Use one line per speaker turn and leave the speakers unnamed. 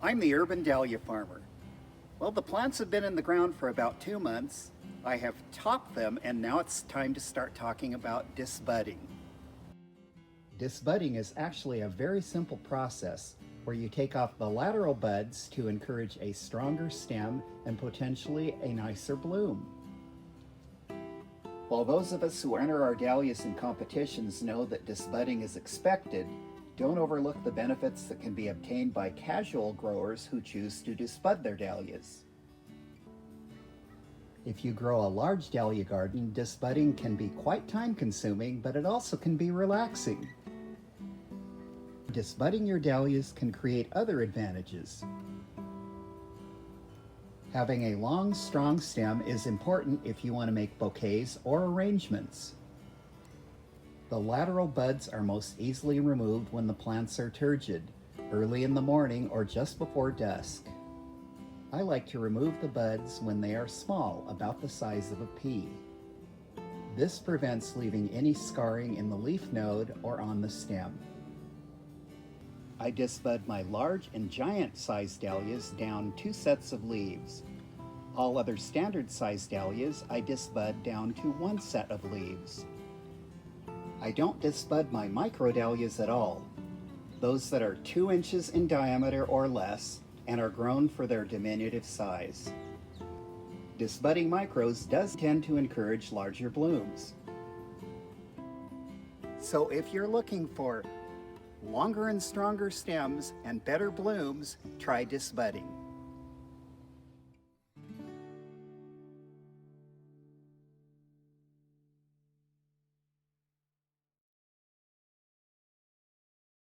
I'm the urban dahlia farmer. Well, the plants have been in the ground for about 2 months. I have topped them, and now it's time to start talking about disbudding. Disbudding is actually a very simple process where you take off the lateral buds to encourage a stronger stem and potentially a nicer bloom. While those of us who enter our dahlias in competitions know that disbudding is expected, don't overlook the benefits that can be obtained by casual growers who choose to disbud their dahlias. If you grow a large dahlia garden, disbudding can be quite time-consuming, but it also can be relaxing. Disbudding your dahlias can create other advantages. Having a long, strong stem is important if you want to make bouquets or arrangements. The lateral buds are most easily removed when the plants are turgid, early in the morning or just before dusk. I like to remove the buds when they are small, about the size of a pea. This prevents leaving any scarring in the leaf node or on the stem. I disbud my large and giant sized dahlias down 2 sets of leaves. All other standard sized dahlias I disbud down to 1 set of leaves. I don't disbud my micro dahlias at all, those that are 2 inches in diameter or less and are grown for their diminutive size. Disbudding micros does tend to encourage larger blooms. So if you're looking for longer and stronger stems and better blooms, try disbudding.